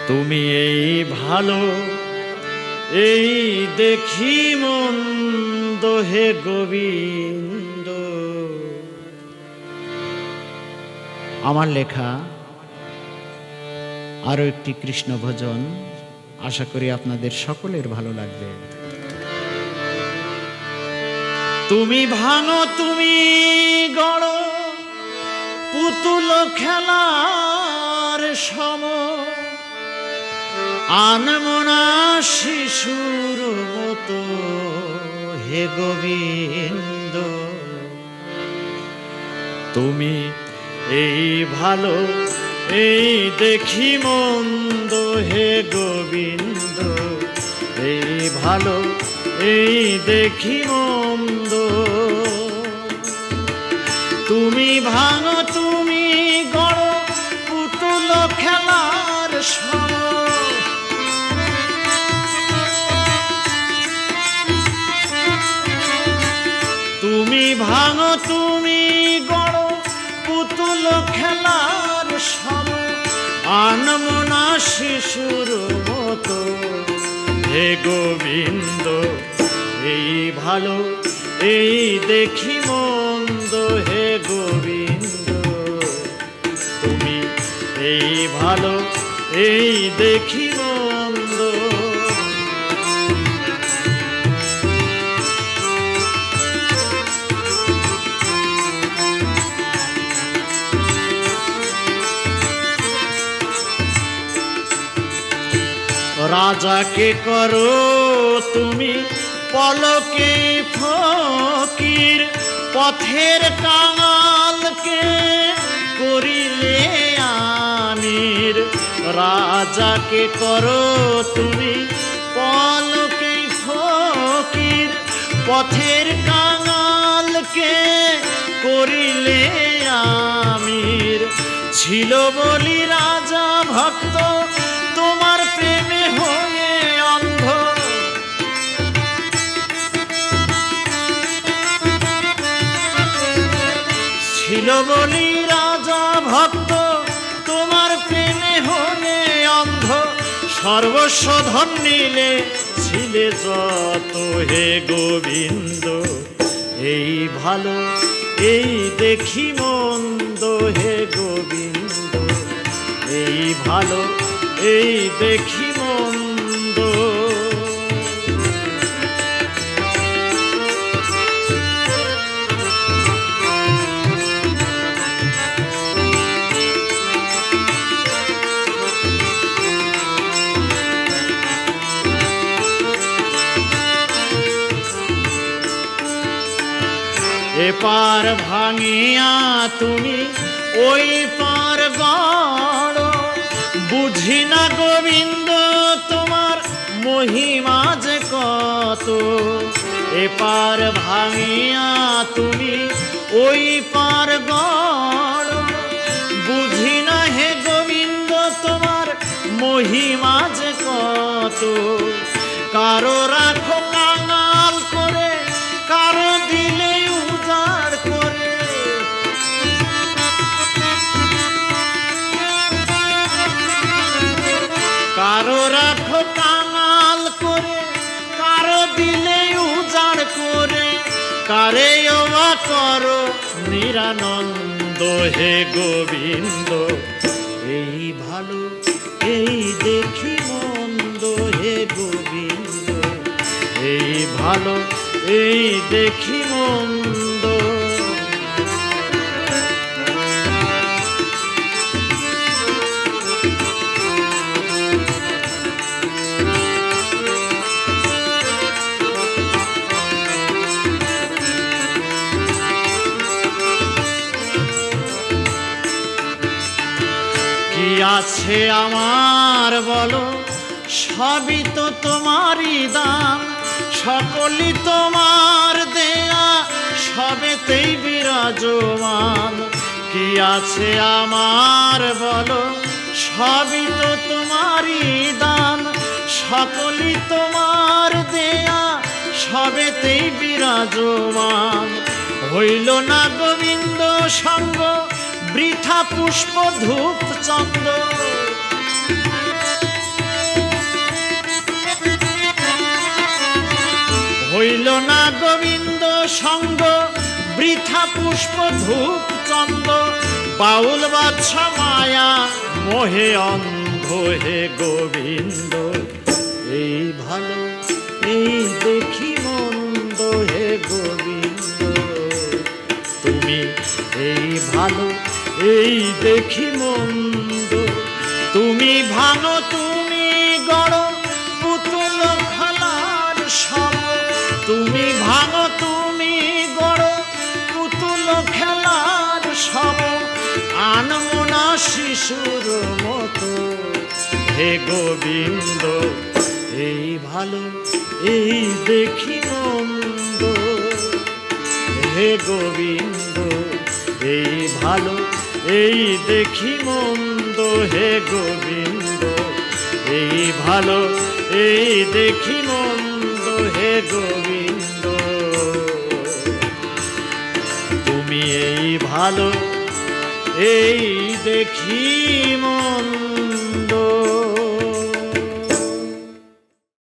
তুমি এই ভালো এই দেখি মন্দ হে গোবিন্দ। আমার লেখা আরো একটি কৃষ্ণ ভজন, আশা করি আপনাদের সকলের ভালো লাগবে। তুমি ভাঙো তুমি গড় পুতুল খেলার সম, আনমনা শিশুর মতো হে গোবিন্দ। তুমি এই ভালো এই দেখি মন্দ হে গোবিন্দ, এই ভালো এই দেখি মন্দ। তুমি ভাঙো তুমি গড় পুতুল খেলার সম, তুমি ভাঙো তুমি গড় পুতুল খেলার সম, আনমনা শিশুর মতো হে গোবিন্দ। এই ভালো এই দেখি মন্দ হে গোবিন্দ, তুমি এই ভালো এই দেখি মন্দ। রাজাকে করো তুমি পলকে ফকির, পথের কাঙালকে করিলে আমির। রাজাকে করো তুমি পলকে ফকির, পথের কাঙালকে করিলে আমির। ছিল বলি রাজা ভক্ত তোমার প্রেমে হয়ে অন্ধ, ছিল বলি রাজা ভক্ত তোমার প্রেমে হয়ে অন্ধ। সর্বস্ব ধন নিলে ছিলে যত হে গোবিন্দ। এই ভালো এই দেখি মন্দ হে গোবিন্দ, এই ভালো এই দেখি মন্দ। এপার ভাঙিয়া তুমি ওই পার গড়, বুঝি না গোবিন্দ তোমার মহিমা যে কত। এপার ভাঙিয়া তুমি ওই পার গড়, বুঝি না হে গোবিন্দ তোমার মহিমা যে কত। কারো রাখো কাঙাল করে, কারো দিলে উজাড় করে, কারো রাখো কাঙাল করে, কারো দিলে উজাড় করে। কারে ওয়া করো নিরানন্দ হে গোবিন্দ। এই ভালো এই দেখি মন্দ হে গোবিন্দ, এই ভালো এই দেখি মন্দ। কি আছে আমার বলো, সবই তো তোমারই দান। সকলই তোমার দেয়া সবেতেই বিরাজমান। কি আছে আমার বলো, সবই তো তোমারই দান। সকলই তোমার দেয়া সবেতেই বিরাজমান। হইল না গোবিন্দ সঙ্গ বৃথা পুষ্প ধূপ চন্দ, হইল না গোবিন্দ সঙ্গ, বৃথা পুষ্প ধূপ চন্দ, বাউল বাদশা মায়া মোহে অন্ধ হে গোবিন্দ। এই ভালো এই দেখি মন্দ হে গোবিন্দ, তুমি এই ভালো এই দেখি মন্দ। তুমি ভাঙো তুমি গড় পুতুল খেলার সব, তুমি ভাঙো তুমি গড় পুতুল খেলার সব, আনমো না শিশুর মতো হে গোবিন্দ। এই ভালো এই দেখি মন্দ হে গোবিন্দ, এই ভালো এই দেখি মন্দ হে গোবিন্দ, এই ভালো এই দেখি মন্দ হে গোবিন্দ। তুমি এই ভালো এই দেখি মন্দ।